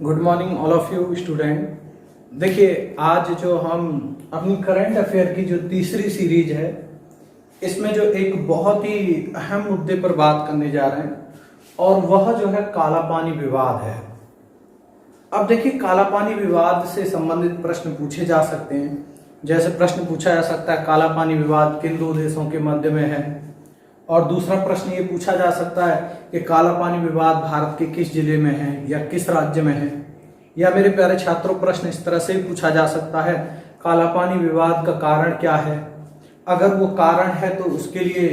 Good morning all of you student. देखिए, आज जो हम अपनी करंट अफेयर की जो तीसरी सीरीज है, इसमें जो एक बहुत ही अहम मुद्दे पर बात करने जा रहे हैं और वह जो है काला पानी विवाद है। अब देखिए, काला पानी विवाद से संबंधित प्रश्न पूछे जा सकते हैं। जैसे प्रश्न पूछा जा सकता है, काला पानी विवाद किन दो देशों के मध्य में है। और दूसरा प्रश्न ये पूछा जा सकता है कि काला पानी विवाद भारत के किस जिले में है या किस राज्य में है। या मेरे प्यारे छात्रों, प्रश्न इस तरह से भी पूछा जा सकता है, काला पानी विवाद का कारण क्या है। अगर वो कारण है तो उसके लिए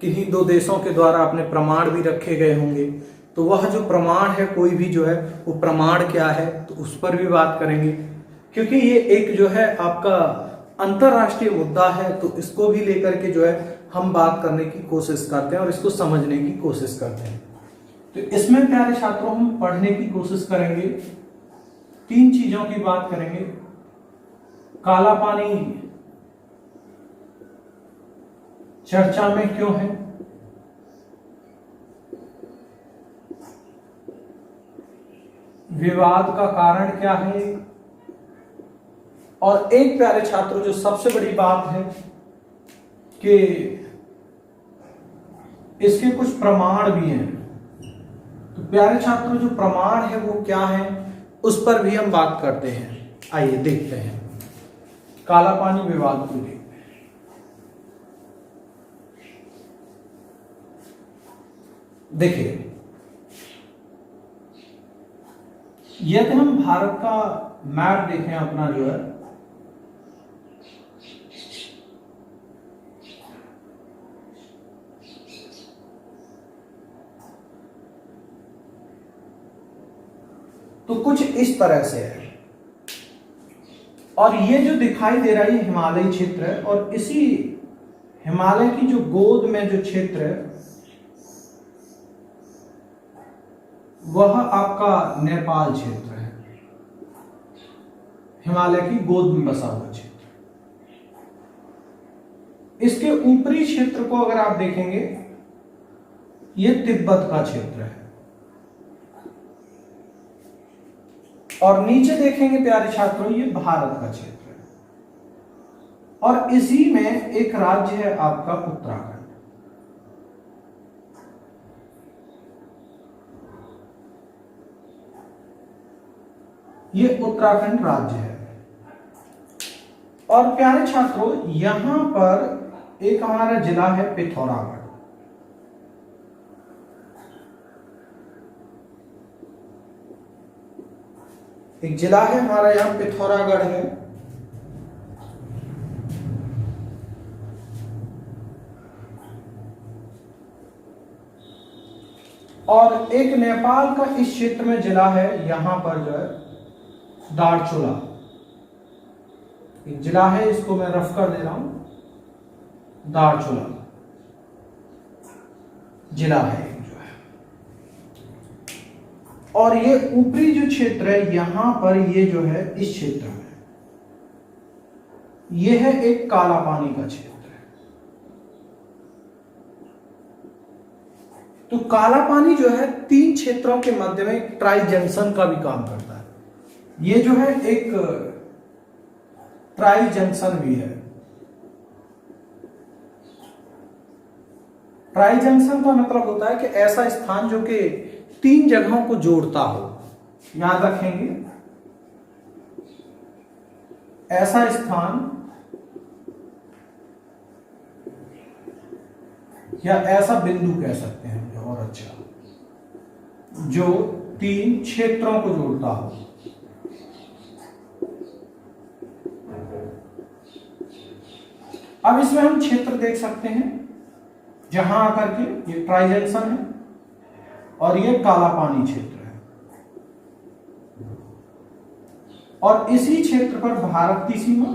किन्हीं दो देशों के द्वारा अपने प्रमाण भी रखे गए होंगे, तो वह जो प्रमाण है, कोई भी जो है वो प्रमाण क्या है, तो उस पर भी बात करेंगे। क्योंकि ये एक जो है आपका अंतरराष्ट्रीय मुद्दा है, तो इसको भी लेकर के जो है हम बात करने की कोशिश करते हैं और इसको समझने की कोशिश करते हैं। तो इसमें प्यारे छात्रों हम पढ़ने की कोशिश करेंगे, तीन चीजों की बात करेंगे। काला पानी चर्चा में क्यों है, विवाद का कारण क्या है, और एक प्यारे छात्रों जो सबसे बड़ी बात है कि इसके कुछ प्रमाण भी हैं। तो प्यारे छात्रों जो प्रमाण है वो क्या है, उस पर भी हम बात करते हैं। आइए देखते हैं काला पानी विवाद को देखते हैं। देखिए, यदि हम भारत का मैप देखें अपना जो है, तो कुछ इस तरह से है। और ये जो दिखाई दे रहा है ये हिमालयी क्षेत्र है, और इसी हिमालय की जो गोद में जो क्षेत्र है वह आपका नेपाल क्षेत्र है। हिमालय की गोद में बसा हुआ क्षेत्र। इसके ऊपरी क्षेत्र को अगर आप देखेंगे, ये तिब्बत का क्षेत्र है। और नीचे देखेंगे प्यारे छात्रों, ये भारत का क्षेत्र है। और इसी में एक राज्य है आपका उत्तराखंड। ये उत्तराखंड राज्य है। और प्यारे छात्रों, यहां पर एक हमारा जिला है पिथौरागढ़। एक जिला है हमारा यहां पिथौरागढ़ है। और एक नेपाल का इस क्षेत्र में जिला है, यहां पर जो है दार्चुला एक जिला है, इसको मैं रफ कर दे रहा हूं। दार्चुला जिला है जो है। और ये ऊपरी जो क्षेत्र है, यहां पर ये जो है इस क्षेत्र में ये है एक काला पानी का क्षेत्र है। तो काला पानी जो है तीन क्षेत्रों के मध्य में एक ट्राई जंक्शन का भी काम करता है। ये जो है एक ट्राई जंक्शन भी है। ट्राई जंक्शन का मतलब होता है कि ऐसा स्थान जो कि तीन जगहों को जोड़ता हो। याद रखेंगे, ऐसा स्थान या ऐसा बिंदु कह सकते हैं और अच्छा, जो तीन क्षेत्रों को जोड़ता हो। अब इसमें हम क्षेत्र देख सकते हैं, जहां आकर के ये ट्राई जंक्शन है और ये काला पानी क्षेत्र है। और इसी क्षेत्र पर भारत की सीमा,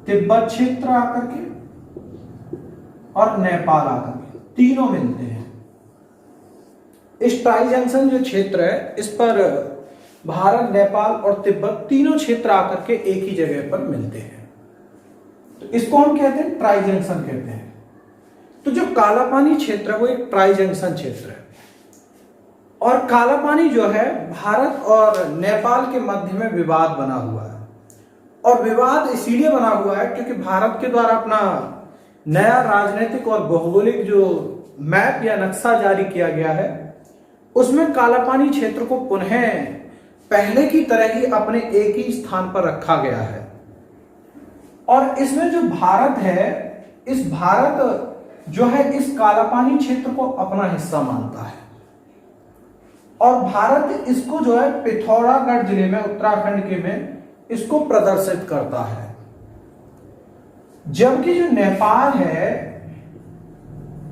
तिब्बत क्षेत्र आकर के और नेपाल आकर के तीनों मिलते हैं। इस ट्राई जंक्शन जो क्षेत्र है, इस पर भारत, नेपाल और तिब्बत तीनों क्षेत्र आकर के एक ही जगह पर मिलते हैं। तो इसको हम कहते हैं ट्राई जंक्शन कहते हैं। तो जो काला पानी क्षेत्र है वो एक ट्राई जंक्शन क्षेत्र है। और काला पानी जो है भारत और नेपाल के मध्य में विवाद बना हुआ है। और विवाद इसीलिए बना हुआ है क्योंकि भारत के द्वारा अपना नया राजनीतिक और भौगोलिक जो मैप या नक्शा जारी किया गया है, उसमें काला पानी क्षेत्र को पुनः पहले की तरह ही अपने एक ही स्थान पर रखा गया है। और इसमें जो भारत है, इस भारत जो है इस काला पानी क्षेत्र को अपना हिस्सा मानता है और भारत इसको जो है पिथौरागढ़ जिले में, उत्तराखंड के में इसको प्रदर्शित करता है। जबकि जो नेपाल है,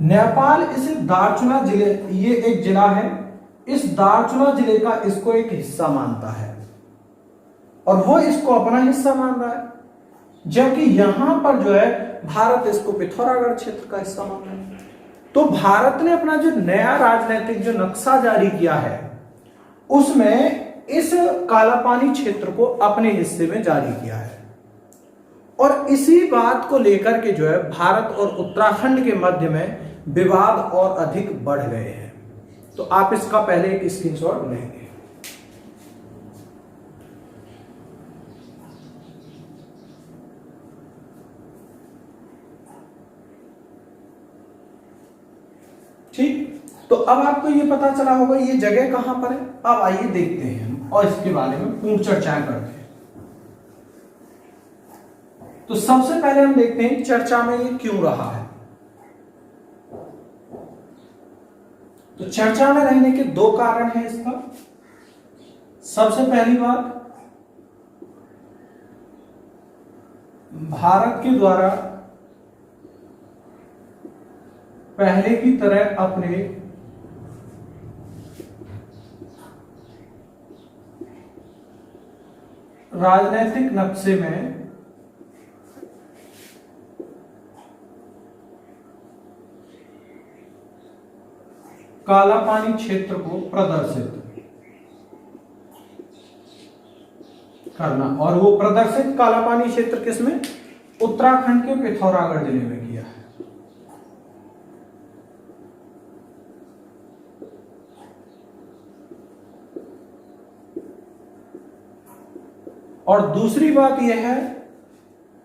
नेपाल इसे दार्चुला जिले, ये एक जिला है, इस दार्चुला जिले का इसको एक हिस्सा मानता है और वो इसको अपना हिस्सा मान रहा है। जबकि यहां पर जो है भारत इसको पिथौरागढ़ क्षेत्र का हिस्सा मान रहा है। तो भारत ने अपना जो नया राजनीतिक जो नक्शा जारी किया है, उसमें इस काला पानी क्षेत्र को अपने हिस्से में जारी किया है। और इसी बात को लेकर के जो है भारत और उत्तराखंड के मध्य में विवाद और अधिक बढ़ गए हैं। तो आप इसका पहले एक स्क्रीनशॉट लेंगे। ठीक, तो अब आपको ये पता चला होगा ये जगह कहां पर है। अब आइए देखते हैं हम और इसके बारे में पूर्ण चर्चाएं करते हैं। तो सबसे पहले हम देखते हैं चर्चा में ये क्यों रहा है। तो चर्चा में रहने के दो कारण हैं इसका। सबसे पहली बात, भारत के द्वारा पहले की तरह अपने राजनीतिक नक्शे में काला पानी क्षेत्र को प्रदर्शित करना, और वो प्रदर्शित काला पानी क्षेत्र किसमें, उत्तराखंड के पिथौरागढ़ जिले में किया है। और दूसरी बात यह है,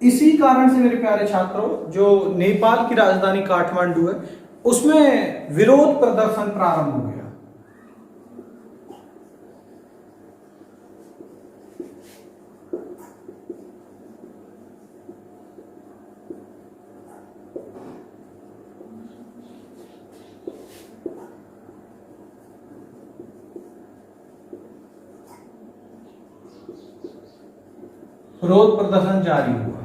इसी कारण से मेरे प्यारे छात्रों, जो नेपाल की राजधानी काठमांडू है, उसमें विरोध प्रदर्शन प्रारंभ हो गया। विरोध प्रदर्शन जारी हुआ।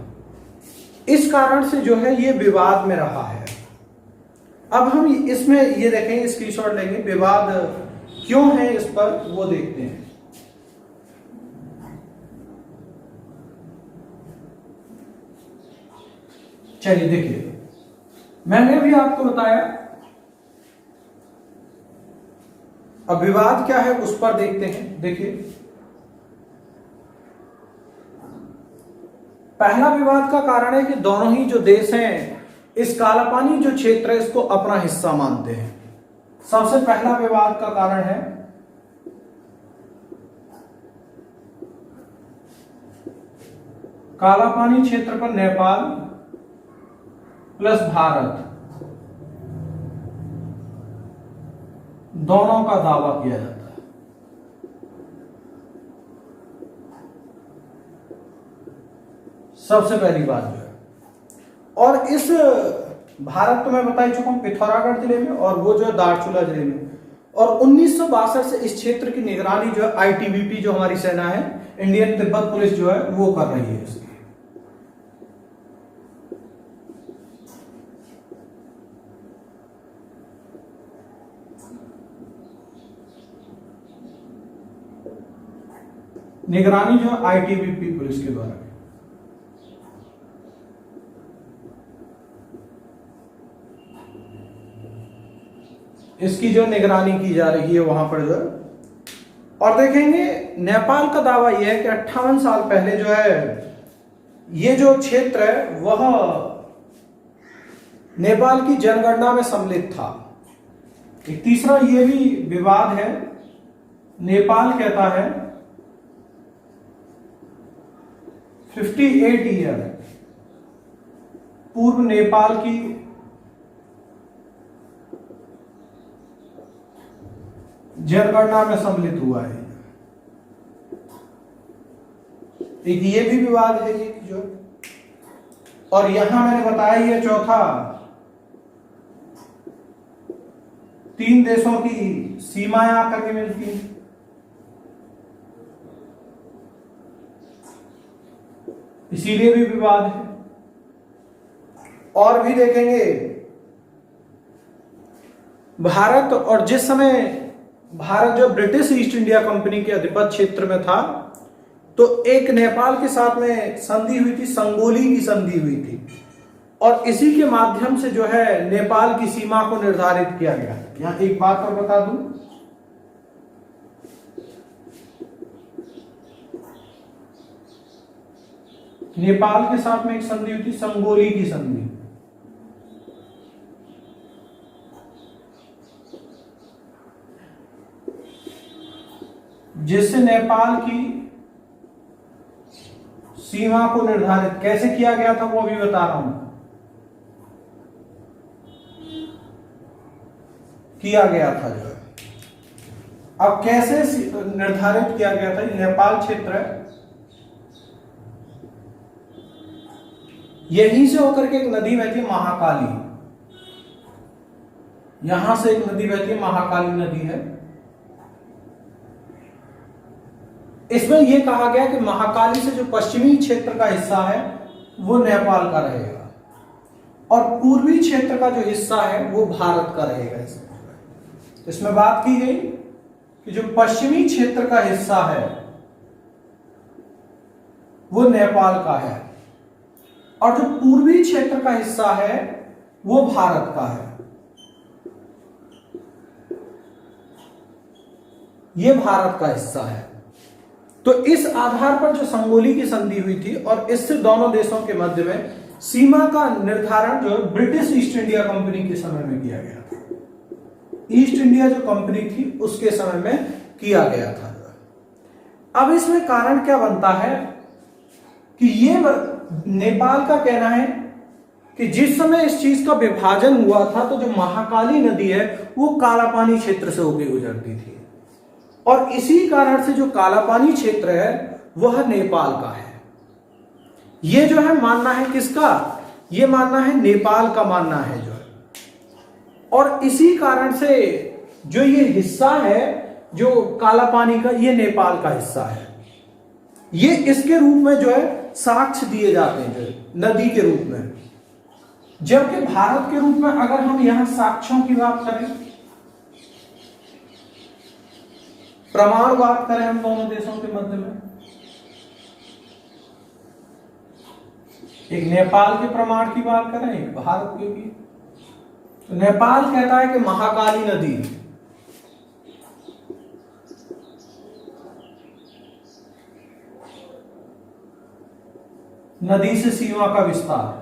इस कारण से जो है ये विवाद में रहा है। अब हम इसमें ये देखेंगे, स्क्रीनशॉट लेंगे, विवाद क्यों है इस पर वो देखते हैं। चलिए देखिए, मैंने भी आपको बताया। अब विवाद क्या है उस पर देखते हैं। देखिए, पहला विवाद का कारण है कि दोनों ही जो देश हैं इस काला पानी जो क्षेत्र है इसको अपना हिस्सा मानते हैं। सबसे पहला विवाद का कारण है काला पानी क्षेत्र पर नेपाल प्लस भारत दोनों का दावा किया जाता है। सबसे पहली बात जो है, और इस भारत तो मैं बता ही चुका हूं पिथौरागढ़ जिले में, और वो जो है दार्चुला जिले में। और 1962 से इस क्षेत्र की निगरानी जो है आईटीबीपी जो हमारी सेना है, इंडियन तिब्बत पुलिस जो है वो कर रही है इसकी। निगरानी जो है आईटीबीपी पुलिस के द्वारा। इसकी जो निगरानी की जा रही है वहां पर जो है। और देखेंगे नेपाल का दावा यह है कि 58 साल पहले जो है ये जो क्षेत्र है वह नेपाल की जनगणना में सम्मिलित था। एक तीसरा ये भी विवाद है नेपाल कहता है 58 ईयर पूर्व नेपाल की जनगणना में सम्मिलित हुआ है। एक ये भी विवाद है कि जो, और यहां मैंने बताया ये चौथा 3 देशों की सीमाएं आकर के मिलती हैं। इसीलिए भी विवाद है। और भी देखेंगे भारत, और जिस समय भारत जो ब्रिटिश ईस्ट इंडिया कंपनी के अधिपत्य क्षेत्र में था, तो एक नेपाल के साथ में संधि हुई थी, संगोली की संधि हुई थी, और इसी के माध्यम से जो है नेपाल की सीमा को निर्धारित किया गया। यहां एक बात और बता दूं, नेपाल के साथ में एक संधि हुई थी, संगोली की संधि। जिससे नेपाल की सीमा को निर्धारित कैसे किया गया था वो भी बता रहा हूं। किया गया था जो है, अब कैसे निर्धारित किया गया था। नेपाल क्षेत्र है, यहीं से होकर के एक नदी बहती है महाकाली, यहां से एक नदी बहती है महाकाली नदी है। इसमें यह कहा गया कि महाकाली से जो पश्चिमी क्षेत्र का हिस्सा है वो नेपाल का रहेगा, और पूर्वी क्षेत्र का जो हिस्सा है वो भारत का रहेगा। इसमें बात की गई कि जो पश्चिमी क्षेत्र का हिस्सा है वो नेपाल का है, और जो पूर्वी क्षेत्र का हिस्सा है वो भारत का है। ये भारत का हिस्सा है। तो इस आधार पर जो संगोली की संधि हुई थी, और इससे दोनों देशों के मध्य में सीमा का निर्धारण जो ब्रिटिश ईस्ट इंडिया कंपनी के समय में किया गया था। ईस्ट इंडिया जो कंपनी थी उसके समय में किया गया था। अब इसमें कारण क्या बनता है कि ये नेपाल का कहना है कि जिस समय इस चीज का विभाजन हुआ था, तो जो महाकाली नदी है वो कालापानी क्षेत्र से होकर गुजरती थी, और इसी कारण से जो कालापानी क्षेत्र है वह नेपाल का है। ये जो है मानना है किसका? ये मानना है नेपाल का मानना है जो है। और इसी कारण से जो ये हिस्सा है जो कालापानी का, ये नेपाल का हिस्सा है। ये इसके रूप में जो है साक्ष्य दिए जाते हैं जो नदी के रूप में, जबकि भारत के रूप में अगर हम यहां साक्ष्यों की बात करें, प्रमाण बात करें हम दोनों देशों के मध्य में, एक नेपाल के प्रमाण की बात करें, एक भारत के भी। तो नेपाल कहता है कि महाकाली नदी नदी से सीमा का विस्तार,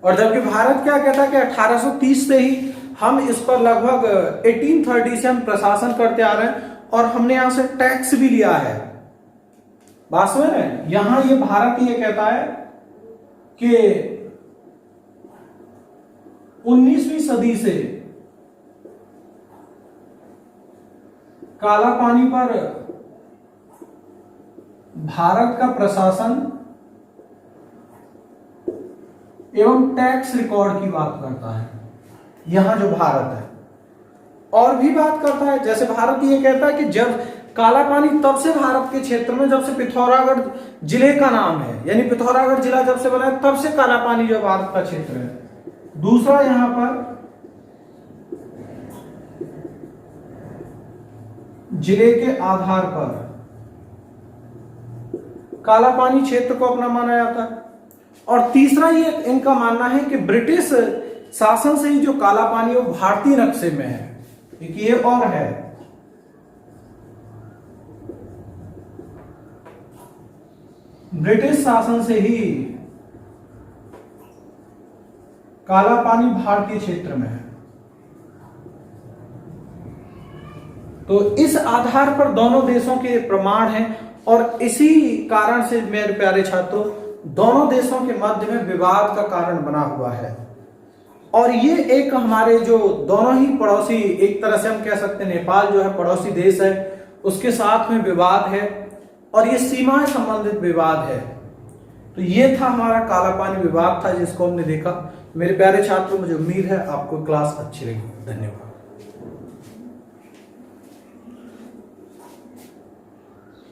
और जबकि भारत क्या कहता है कि 1830 से ही हम इस पर लगभग 1830 से हम प्रशासन करते आ रहे हैं, और हमने यहां से टैक्स भी लिया है। बात समझ रहे हैं? यहां ये भारत ये कहता है कि 19वीं सदी से काला पानी पर भारत का प्रशासन एवं टैक्स रिकॉर्ड की बात करता है। यहां जो भारत है और भी बात करता है, जैसे भारत ये कहता है कि जब काला पानी तब से भारत के क्षेत्र में, जब से पिथौरागढ़ जिले का नाम है, यानी पिथौरागढ़ जिला जब से बना है तब से काला पानी जो भारत का क्षेत्र है। दूसरा यहां पर जिले के आधार पर काला पानी क्षेत्र को अपना माना जाता है। और तीसरा ये इनका मानना है कि ब्रिटिश शासन से ही जो काला पानी वो भारतीय नक्शे में है। एक ये और है, ब्रिटिश शासन से ही काला पानी भारतीय क्षेत्र में है। तो इस आधार पर दोनों देशों के प्रमाण हैं और इसी कारण से मेरे प्यारे छात्रों दोनों देशों के मध्य में विवाद का कारण बना हुआ है। और ये एक हमारे जो दोनों ही पड़ोसी, एक तरह से हम कह सकते हैं नेपाल जो है पड़ोसी देश है, उसके साथ में विवाद है और ये सीमा संबंधित विवाद है। तो ये था हमारा काला पानी विवाद था जिसको हमने देखा। मेरे प्यारे छात्रों, मुझे उम्मीद है आपको क्लास अच्छी लगी। धन्यवाद।